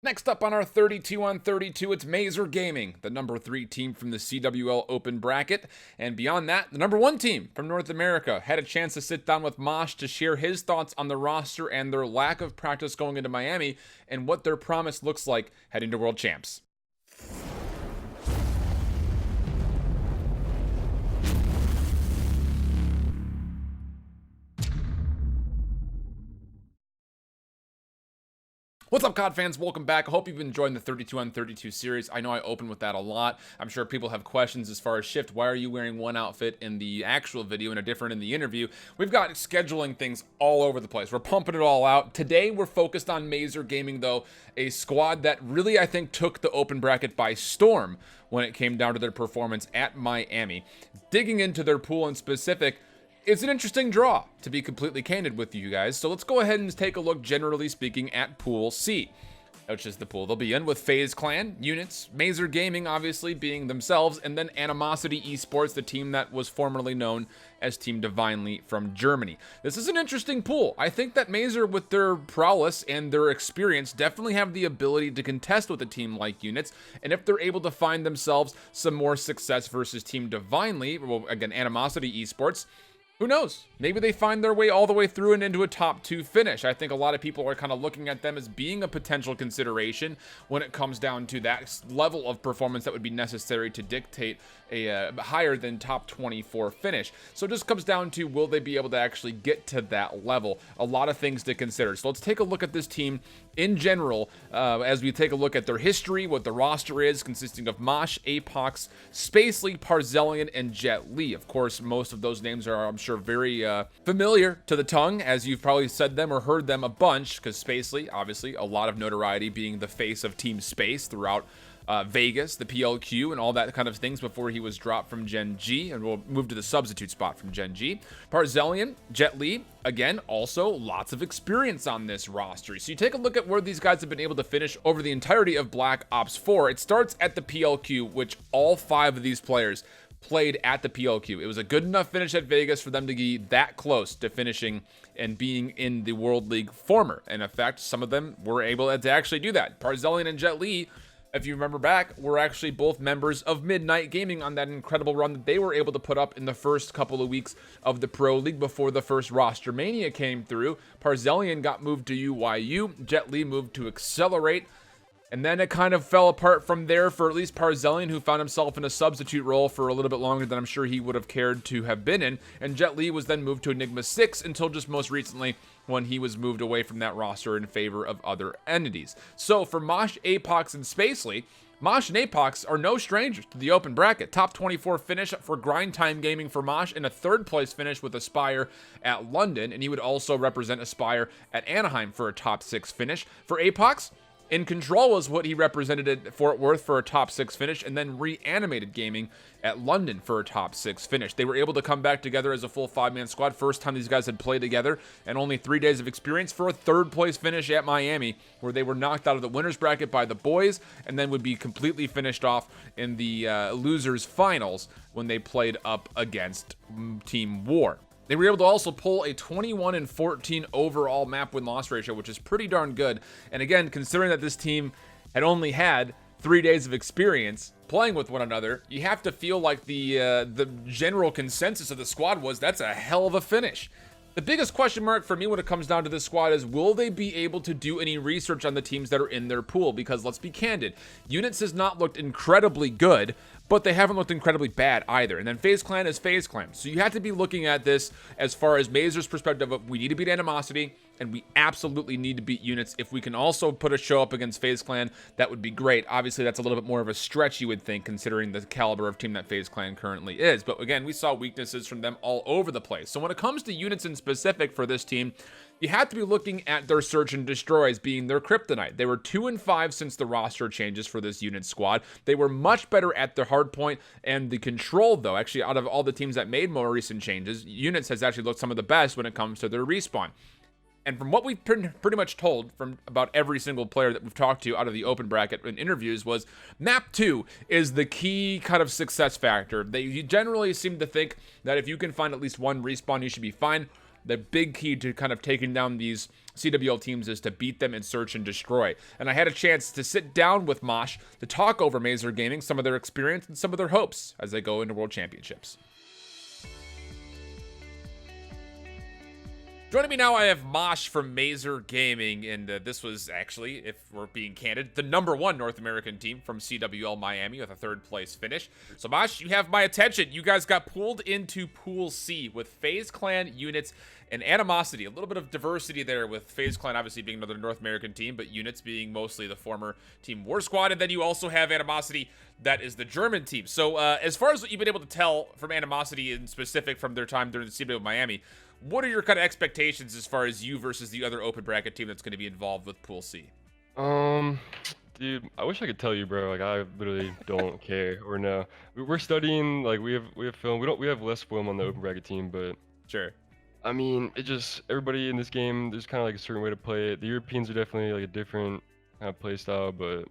Next up on our 32 on 32, it's Mazer Gaming, the number 3 team from the CWL Open bracket. And beyond that, the number 1 team from North America had a chance to sit down with Mosh to share his thoughts on the roster and their lack of practice going into Miami and what their promise looks like heading to World Champs. What's up, COD fans? Welcome back. I hope you've been enjoying the 32 on 32 series. I know I open with that a lot. I'm sure people have questions as far as Shift. Why are you wearing one outfit in the actual video and a different in the interview? We've got scheduling things all over the place. We're pumping it all out. Today, we're focused on Mazer Gaming, though, a squad that really, I think, took the open bracket by storm when it came down to their performance at Miami. Digging into their pool in specific, it's an interesting draw, to be completely candid with you guys. So let's go ahead and take a look, generally speaking, at Pool C, which is the pool they'll be in, with FaZe Clan, Units, Mazer Gaming, obviously, being themselves, and then Animosity Esports, the team that was formerly known as Team Divinely from Germany. This is an interesting pool. I think that Mazer, with their prowess and their experience, definitely have the ability to contest with a team like Units, and if they're able to find themselves some more success versus Team Divinely, well, again, Animosity Esports, who knows? Maybe they find their way all the way through and into a top 2 finish. I think a lot of people are kind of looking at them as being a potential consideration when it comes down to that level of performance that would be necessary to dictate a higher than top 24 finish. So it just comes down to, will they be able to actually get to that level? A lot of things to consider. So let's take a look at this team in general as we take a look at their history, what the roster is, consisting of Mosh, Apox, Spacely, Parzellian, and Jet Li. Of course, most of those names are, I'm sure, very familiar to the tongue, as you've probably said them or heard them a bunch, because Spacely, obviously, a lot of notoriety, being the face of Team Space throughout Vegas, the PLQ, and all that kind of things before he was dropped from Gen G, and we'll move to the substitute spot from Gen G. Parzellian, Jet Li, again, also lots of experience on this roster. So you take a look at where these guys have been able to finish over the entirety of Black Ops 4. It starts at the PLQ, which all 5 of these players played at the PLQ. It was a good enough finish at Vegas for them to be that close to finishing and being in the World League former. And in fact, some of them were able to actually do that. Parzellian and Jet Li, if you remember back, were actually both members of Midnight Gaming on that incredible run that they were able to put up in the first couple of weeks of the Pro League before the first roster mania came through. Parzellian got moved to UYU, Jet Li moved to Accelerate, and then it kind of fell apart from there for at least Parzellian, who found himself in a substitute role for a little bit longer than I'm sure he would have cared to have been in. And Jet Li was then moved to Enigma 6 until just most recently when he was moved away from that roster in favor of other entities. So for Mosh, Apox, and Spacely, Mosh and Apox are no strangers to the open bracket. Top 24 finish for Grind Time Gaming for Mosh, and a 3rd place finish with Aspire at London. And he would also represent Aspire at Anaheim for a top 6 finish. For Apox, In Control was what he represented at Fort Worth for a top 6 finish, and then Reanimated Gaming at London for a top 6 finish. They were able to come back together as a full 5-man squad. First time these guys had played together, and only 3 days of experience for a 3rd place finish at Miami, where they were knocked out of the winner's bracket by the boys, and then would be completely finished off in the losers finals when they played up against Team War. They were able to also pull a 21-14 overall map win-loss ratio, which is pretty darn good. And again, considering that this team had only had 3 days of experience playing with one another, you have to feel like the general consensus of the squad was that's a hell of a finish. The biggest question mark for me when it comes down to this squad is, will they be able to do any research on the teams that are in their pool? Because let's be candid, Units has not looked incredibly good, but they haven't looked incredibly bad either. And then FaZe Clan is FaZe Clan. So you have to be looking at this as far as Mazer's perspective of, we need to beat Animosity, and we absolutely need to beat Units. If we can also put a show up against FaZe Clan, that would be great. Obviously, that's a little bit more of a stretch, you would think, considering the caliber of team that FaZe Clan currently is. But again, we saw weaknesses from them all over the place. So when it comes to Units in specific for this team, you have to be looking at their search and destroy as being their kryptonite. They were 2-5 since the roster changes for this Unit squad. They were much better at their hard point and the control, though. Actually, out of all the teams that made more recent changes, Units has actually looked some of the best when it comes to their respawn. And from what we've pretty much told from about every single player that we've talked to out of the open bracket in interviews was map 2 is the key kind of success factor. They generally seem to think that if you can find at least one respawn, you should be fine. the big key to kind of taking down these CWL teams is to beat them in search and destroy. And I had a chance to sit down with Mosh to talk over Mazer Gaming, some of their experience and some of their hopes as they go into World Championships. Joining me now, I have Mosh from Mazer Gaming, and this was actually, if we're being candid, the #1 North American team from CWL Miami with a 3rd place finish. So Mosh, you have my attention. You guys got pulled into Pool C with FaZe Clan, Units, and Animosity. A little bit of diversity there with FaZe Clan obviously being another North American team, but Units being mostly the former Team War Squad, and then you also have Animosity, that is the German team. So as far as what you've been able to tell from Animosity in specific from their time during the CWL Miami, what are your kind of expectations as far as you versus the other open bracket team that's going to be involved with Pool C? Dude, I wish I could tell you, bro. Like, I literally don't care or no. We're studying. Like, we have film. We have less film on the open bracket team, but Sure. I mean, it just everybody in this game. There's kind of like a certain way to play it. The Europeans are definitely like a different kind of play style, but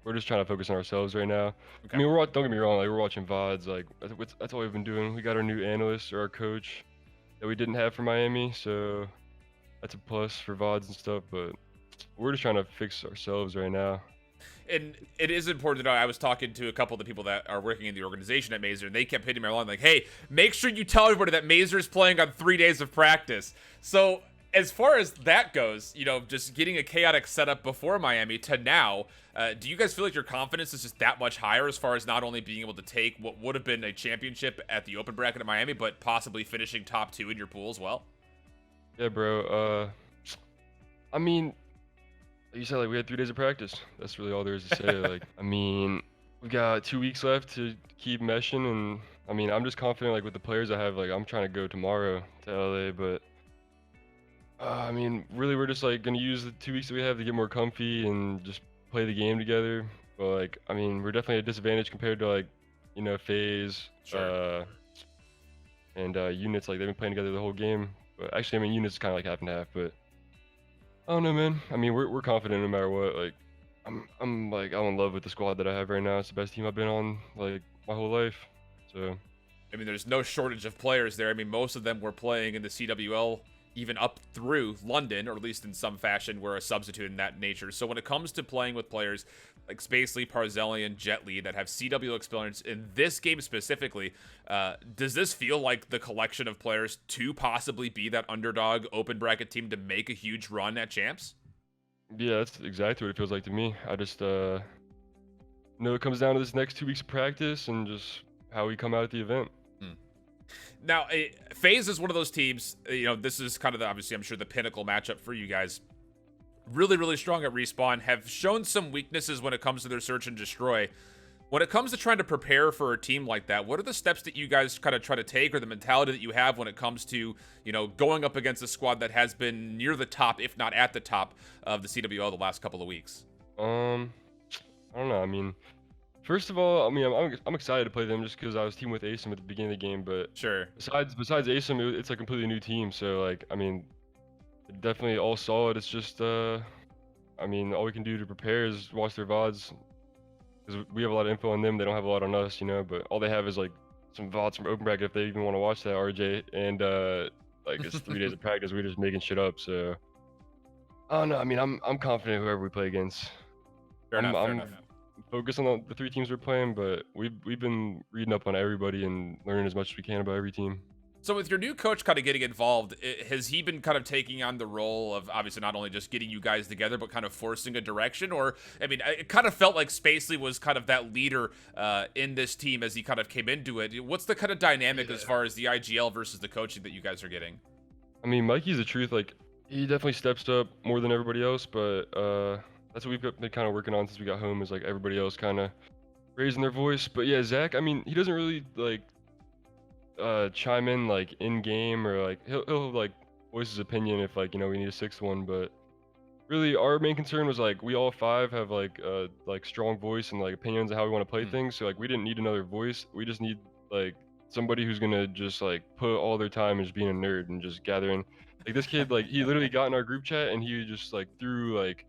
we're just trying to focus on ourselves right now. Okay. I mean, don't get me wrong. Like, we're watching VODs. Like, that's all we've been doing. We got our new analyst or our coach that we didn't have for Miami, so that's a plus for VODs and stuff, but we're just trying to fix ourselves right now. And it is important to know, I was talking to a couple of the people that are working in the organization at Mazer, and they kept hitting me along like, hey, make sure you tell everybody that Mazer is playing on 3 days of practice. So as far as that goes, you know, just getting a chaotic setup before Miami to now, do you guys feel like your confidence is just that much higher as far as not only being able to take what would have been a championship at the open bracket at Miami, but possibly finishing top 2 in your pool as well? Yeah, bro. I mean, like you said, like, we had 3 days of practice. That's really all there is to say. Like, I mean, we got 2 weeks left to keep meshing, and I mean, I'm just confident, like, with the players I have. Like, I'm trying to go tomorrow to LA, but I mean, really, we're just like gonna use the 2 weeks that we have to get more comfy and just play the game together. But like, I mean, we're definitely at a disadvantage compared to, like, you know, FaZe, Sure. and Units. Like, they've been playing together the whole game. But actually, I mean, Units is kind of like half and half. But I don't know, man. I mean, we're confident no matter what. Like, I'm in love with the squad that I have right now. It's the best team I've been on like my whole life. So I mean, there's no shortage of players there. I mean, most of them were playing in the CWL even up through London, or at least in some fashion were a substitute in that nature. So when it comes to playing with players like Spacely, Parzelian, Jetly that have CWL experience in this game specifically, does this feel like the collection of players to possibly be that underdog open bracket team to make a huge run at champs? yeah, that's exactly what it feels like to me. I just know it comes down to this next 2 weeks of practice and just how we come out at the event. Now, FaZe is one of those teams, you know, this is kind of the, obviously, I'm sure the pinnacle matchup for you guys. Really, really strong at Respawn, have shown some weaknesses when it comes to their search and destroy. When it comes to trying to prepare for a team like that, what are the steps that you guys kind of try to take, or the mentality that you have when it comes to, you know, going up against a squad that has been near the top, if not at the top, of the CWL the last couple of weeks? I don't know. I mean, first of all, I mean, I'm excited to play them just because I was team with ASIM at the beginning of the game. But Sure. besides ASIM, it's a completely new team. So like, I mean, definitely all solid. It's just I mean, all we can do to prepare is watch their VODs because we have a lot of info on them. They don't have a lot on us, you know. But all they have is like some VODs from Open Bracket if they even want to watch that, RJ. And like, it's 3 days of practice. We're just making shit up. So I don't know. I mean, I'm confident whoever we play against. Fair enough, fair I'm enough. focused on the 3 teams we're playing, but we've been reading up on everybody and learning as much as we can about every team. So with your new coach kind of getting involved, has he been kind of taking on the role of obviously not only just getting you guys together, but kind of forcing a direction? Or, I mean, it kind of felt like Spacely was kind of that leader in this team as he kind of came into it. What's the kind of dynamic as far as the IGL versus the coaching that you guys are getting? I mean, Mikey's the truth. Like, he definitely steps up more than everybody else, but that's what we've been kind of working on since we got home, is like everybody else kind of raising their voice. But yeah, Zach, I mean, he doesn't really like chime in like in game, or like he'll like voice his opinion if, like, you know, we need a 6th one. But really, our main concern was like we all 5 have like strong voice and like opinions of how we want to play things. So like, we didn't need another voice. We just need like somebody who's gonna just like put all their time in just being a nerd and just gathering. Like, this kid, like, he literally got in our group chat and he just like threw like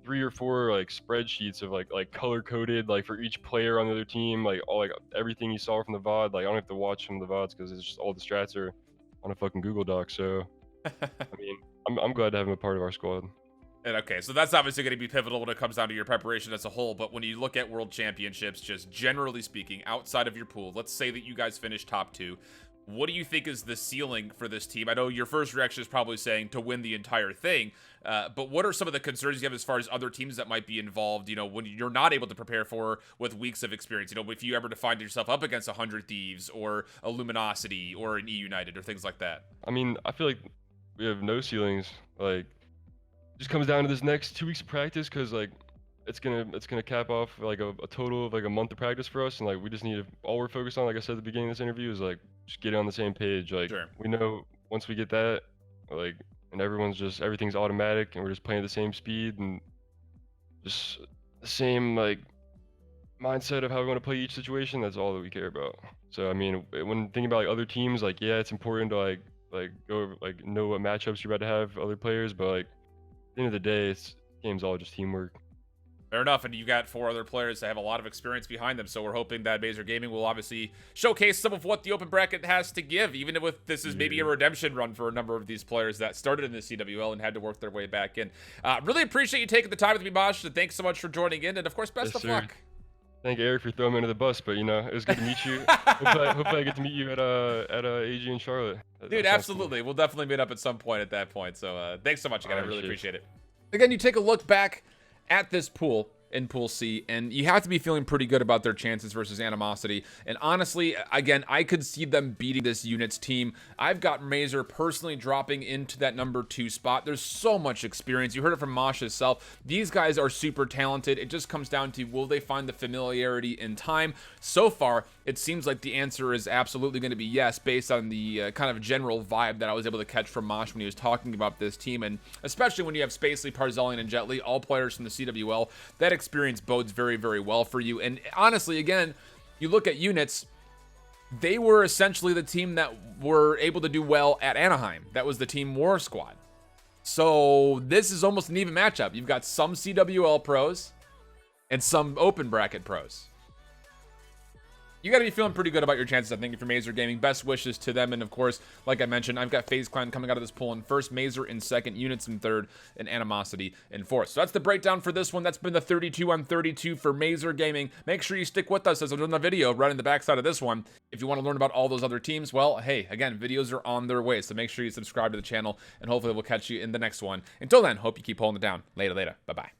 3 or 4 like spreadsheets of like color coded like for each player on the other team, like all like everything you saw from the VOD. Like, I don't have to watch from the VODs because it's just all the strats are on a fucking Google Doc. So I mean, I'm glad to have him a part of our squad. And okay, so that's obviously going to be pivotal when it comes down to your preparation as a whole. But when you look at World Championships, just generally speaking, outside of your pool, let's say that you guys finish top 2. What do you think is the ceiling for this team? I know your first reaction is probably saying to win the entire thing, but what are some of the concerns you have as far as other teams that might be involved, when you're not able to prepare for with weeks of experience? If you ever to find yourself up against 100 Thieves or a Luminosity or an E United or things like that. I mean, I feel like we have no ceilings. Like, it just comes down to this next 2 weeks of practice, because like it's gonna cap off like a total of like a month of practice for us, and like we just need to, all we're focused on, like I said at the beginning of this interview, is like just get on the same page. Like, Sure. we know once we get that, like, and everything's automatic, and we're just playing at the same speed and just the same like mindset of how we want to play each situation. That's all that we care about. So I mean, when thinking about like other teams, like, yeah, it's important to like go over, like, know what matchups you're about to have other players, but like at the end of the day, game's all just teamwork. Fair enough, and you got 4 other players that have a lot of experience behind them, so we're hoping that FaZe Gaming will obviously showcase some of what the open bracket has to give, even if this is maybe a redemption run for a number of these players that started in the CWL and had to work their way back in. Really appreciate you taking the time with me, Mosh, and thanks so much for joining in, and of course, best of luck. Thank Eric for throwing me under the bus, but it was good to meet you. Hopefully I get to meet you at AG in Charlotte. Dude, absolutely. Cool. We'll definitely meet up at some point at that point, so thanks so much again. I really appreciate it. Again, you take a look back at this pool in Pool C, and you have to be feeling pretty good about their chances versus Animosity. And honestly, again, I could see them beating this Units team. I've got Mazer personally dropping into that number 2 spot. There's so much experience. You heard it from Mosh himself. These guys are super talented. It just comes down to, will they find the familiarity in time? So far, it seems like the answer is absolutely going to be yes, based on the kind of general vibe that I was able to catch from Mosh when he was talking about this team. And especially when you have Spacely, Parzelian, and Jetly, all players from the CWL, that experience bodes very, very well for you. And honestly, again, you look at Units, they were essentially the team that were able to do well at Anaheim. That was the Team War squad. So this is almost an even matchup. You've got some CWL pros and some open bracket pros. You got to be feeling pretty good about your chances, I think, if you're Mazer Gaming. Best wishes to them. And, of course, like I mentioned, I've got FaZe Clan coming out of this pool in first, Mazer in second, Units in third, and Animosity in fourth. So that's the breakdown for this one. That's been the 32-on-32 for Mazer Gaming. Make sure you stick with us as I'm doing the video right in the backside of this one. If you want to learn about all those other teams, well, hey, again, videos are on their way. So make sure you subscribe to the channel, and hopefully we'll catch you in the next one. Until then, hope you keep holding it down. Later. Bye-bye.